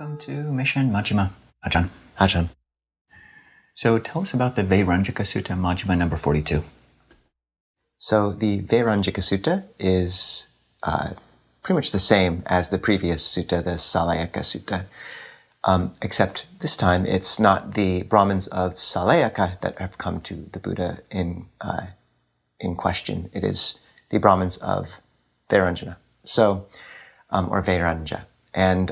Welcome to Mission Majjhima, Ajahn. Ajahn. So tell us about the Verañjaka Sutta, Majjhima number 42. So the Veranjaka Sutta is pretty much the same as the previous sutta, the Sāleyyaka Sutta, except this time it's not the Brahmins of Sāleyyaka that have come to the Buddha in question. It is the Brahmins of Veranjaka, or Veranjaka. And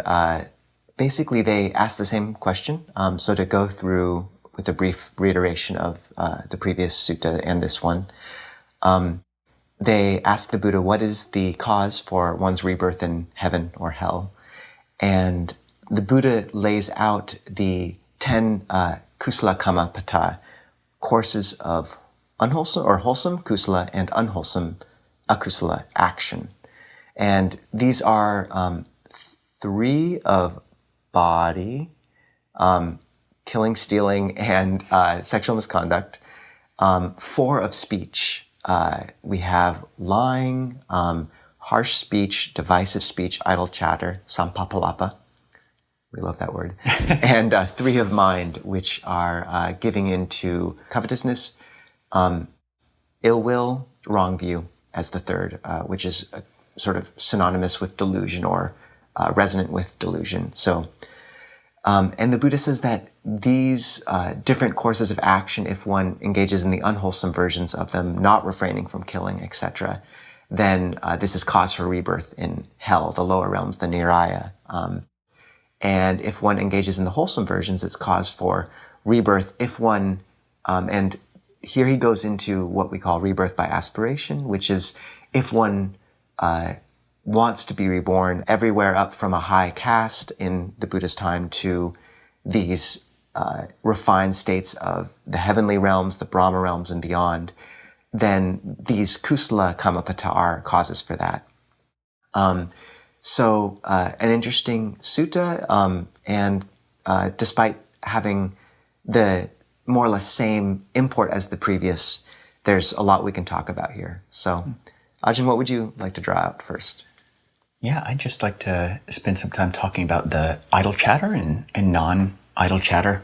basically they ask the same question. So to go through with a brief reiteration of the previous sutta and this one, they ask the Buddha, what is the cause for one's rebirth in heaven or hell? And the Buddha lays out the 10 kusala kamma pata, courses of unwholesome or wholesome kusala and unwholesome akusala action. And these are 3 of body, killing, stealing, and sexual misconduct, 4 of speech. We have lying, harsh speech, divisive speech, idle chatter, sampapalapa. We love that word. And 3 of mind, which are giving into covetousness, ill will, wrong view as the 3rd, which is sort of synonymous with delusion or resonant with delusion. So, and the Buddha says that these different courses of action, if one engages in the unwholesome versions of them, not refraining from killing, etc., then this is cause for rebirth in hell, the lower realms, the niraya. And if one engages in the wholesome versions, it's cause for rebirth if one, and here he goes into what we call rebirth by aspiration, which is if one wants to be reborn everywhere up from a high caste in the Buddha's time to these refined states of the heavenly realms, the Brahma realms, and beyond, then these kusala kammapata are causes for that. So an interesting sutta, and despite having the more or less same import as the previous, there's a lot we can talk about here. So, Ajahn, what would you like to draw out first? Yeah, I'd just like to spend some time talking about the idle chatter and non-idle chatter.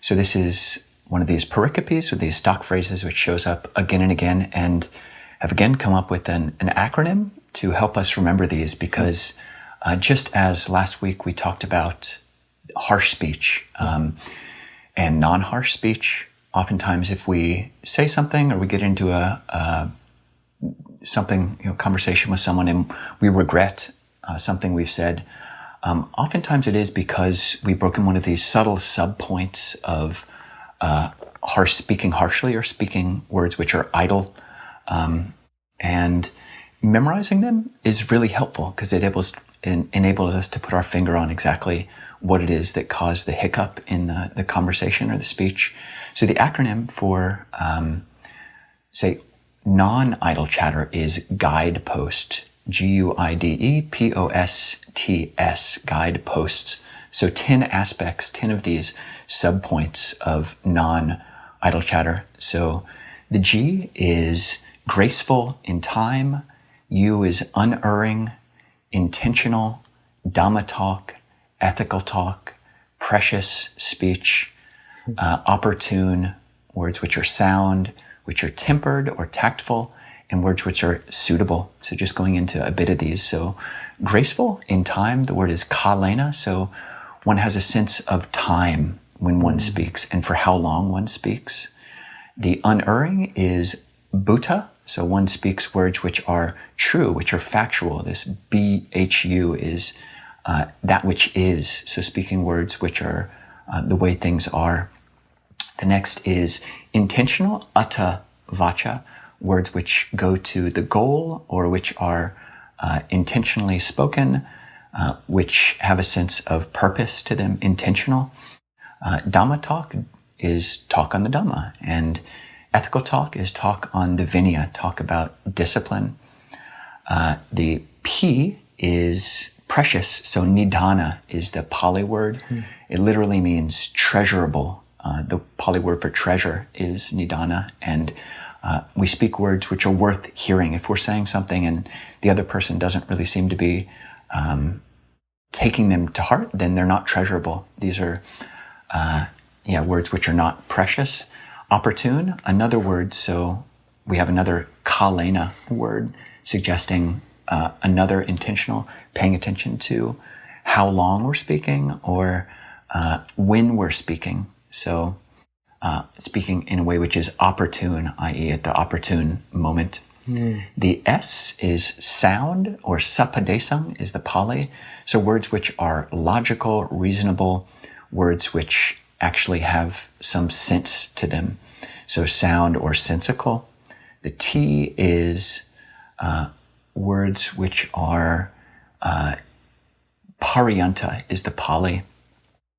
So this is one of these pericopes, or these stock phrases, which shows up again and again, and have again come up with an acronym to help us remember these, because just as last week we talked about harsh speech and non-harsh speech, oftentimes if we say something or we get into conversation with someone and we regret something we've said, oftentimes it is because we've broken one of these subtle sub-points of speaking harshly or speaking words which are idle. And memorizing them is really helpful because it enables us to put our finger on exactly what it is that caused the hiccup in the conversation or the speech. So the acronym for, say, non-idle chatter is Guidepost, Guideposts, Guideposts. So 10 aspects, 10 of these sub-points of non-idle chatter. So the G is graceful in time, U is unerring, intentional, Dhamma talk, ethical talk, precious speech, opportune, words which are sound, which are tempered or tactful, and words which are suitable. So just going into a bit of these. So graceful in time, the word is kalena. So one has a sense of time when one speaks and for how long one speaks. The unerring is bhuta. So one speaks words which are true, which are factual. This bhu is that which is. So speaking words which are the way things are. The next is intentional, atta vacha, words which go to the goal or which are intentionally spoken, which have a sense of purpose to them, intentional. Dhamma talk is talk on the Dhamma, and ethical talk is talk on the Vinaya, talk about discipline. The P is precious, so nidana is the Pali word. It literally means treasurable. The Pali word for treasure is nidana, and we speak words which are worth hearing. If we're saying something and the other person doesn't really seem to be taking them to heart, then they're not treasurable. These are words which are not precious. Opportune, another word, so we have another kalena word suggesting another intentional, paying attention to how long we're speaking or when we're speaking. So speaking in a way which is opportune, i.e. at the opportune moment. The S is sound, or sapadesang is the Pali. So words which are logical, reasonable, words which actually have some sense to them. So sound or sensical. The T is words which are pariyanta is the Pali.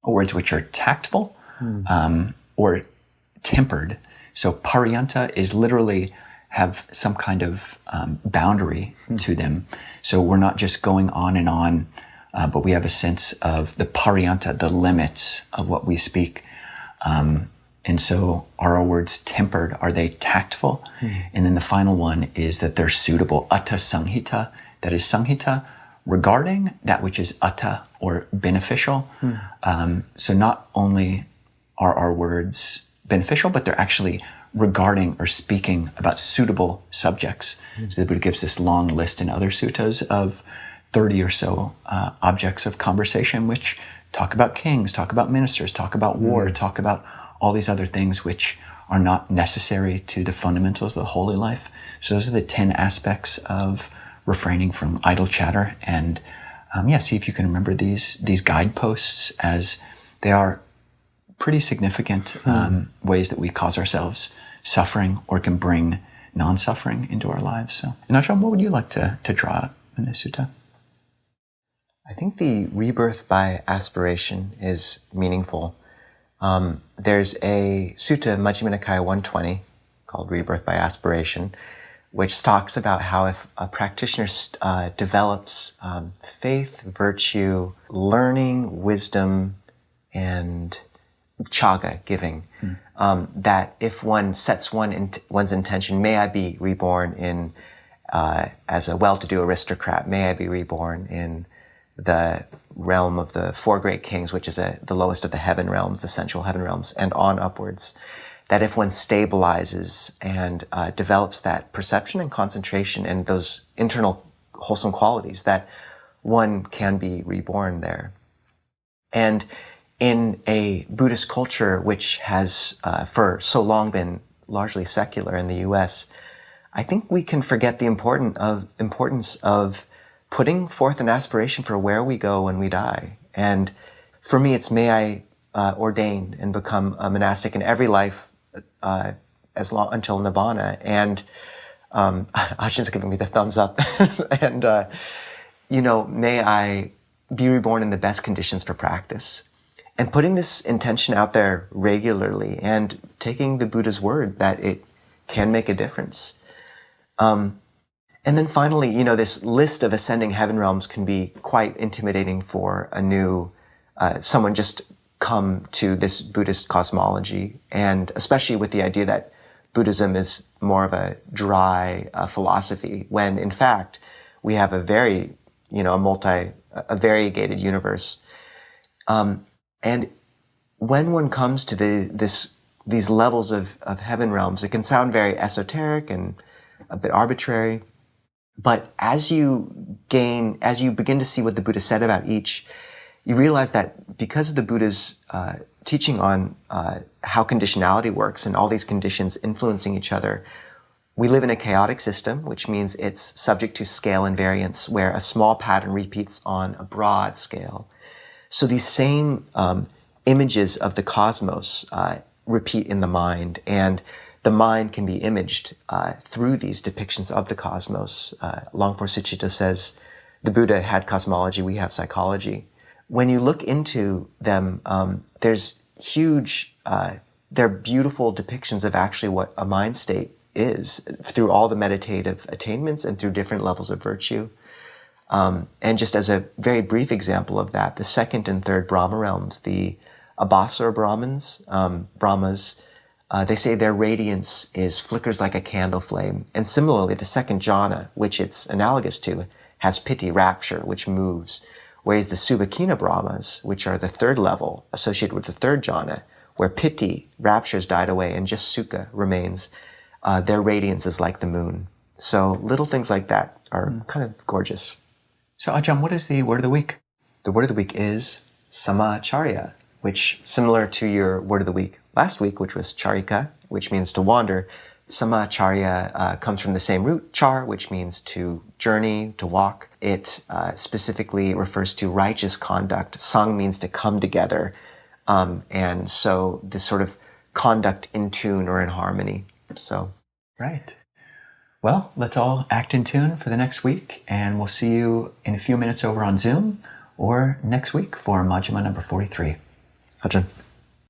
Words which are tactful or tempered. So pariyanta is literally have some kind of boundary to them. So we're not just going on, but we have a sense of the pariyanta, the limits of what we speak. And so are our words tempered? Are they tactful? And then the final one is that they're suitable. Atta sanghita, that is sanghita, regarding that which is atta, or beneficial. So not only are our words beneficial, but they're actually regarding or speaking about suitable subjects. So the Buddha gives this long list in other suttas of 30 or so objects of conversation, which talk about kings, talk about ministers, talk about war, talk about all these other things which are not necessary to the fundamentals of the holy life. So those are the 10 aspects of refraining from idle chatter. And see if you can remember these guideposts, as they are pretty significant ways that we cause ourselves suffering or can bring non-suffering into our lives. So, Ajahn, what would you like to draw out in this sutta? I think the rebirth by aspiration is meaningful. There's a sutta, Majjhima Nikaya 120, called Rebirth by Aspiration, which talks about how if a practitioner develops faith, virtue, learning, wisdom, and chaga, giving, that if one sets one's intention, may I be reborn in as a well-to-do aristocrat, may I be reborn in the realm of the four great kings, which is the lowest of the heaven realms, the sensual heaven realms, and on upwards, that if one stabilizes and develops that perception and concentration and those internal wholesome qualities, that one can be reborn there. And in a Buddhist culture which has for so long been largely secular in the US, I think we can forget the importance of putting forth an aspiration for where we go when we die. And for me, it's may I ordain and become a monastic in every life until Nibbana. And Ajah's giving me the thumbs up. And, may I be reborn in the best conditions for practice. And putting this intention out there regularly and taking the Buddha's word that it can make a difference. And then finally, this list of ascending heaven realms can be quite intimidating for a new, someone just come to this Buddhist cosmology, and especially with the idea that Buddhism is more of a dry philosophy, when in fact we have a very, a variegated universe. And when one comes to these levels of heaven realms, it can sound very esoteric and a bit arbitrary. But as you begin to see what the Buddha said about each, you realize that because of the Buddha's teaching on how conditionality works and all these conditions influencing each other, we live in a chaotic system, which means it's subject to scale and variance, where a small pattern repeats on a broad scale. So these same images of the cosmos repeat in the mind, and the mind can be imaged through these depictions of the cosmos. Longpo Sucita says, the Buddha had cosmology, we have psychology. When you look into them, there's they're beautiful depictions of actually what a mind state is, through all the meditative attainments and through different levels of virtue. And just as a very brief example of that, the second and third Brahma realms, the Abhasara Brahmas, they say their radiance flickers like a candle flame. And similarly, the second jhana, which it's analogous to, has piti, rapture, which moves. Whereas the Subhakina Brahmas, which are the third level, associated with the third jhana, where piti, rapture's died away, and just sukha remains, their radiance is like the moon. So little things like that are kind of gorgeous. So Ajahn, what is the word of the week? The word of the week is samacharya, which, similar to your word of the week last week, which was charika, which means to wander, samacharya comes from the same root, char, which means to journey, to walk. It specifically refers to righteous conduct. Sang means to come together. And so this sort of conduct in tune or in harmony. So, right. Well, let's all act in tune for the next week, and we'll see you in a few minutes over on Zoom or next week for Majjhima number 43. Ajahn.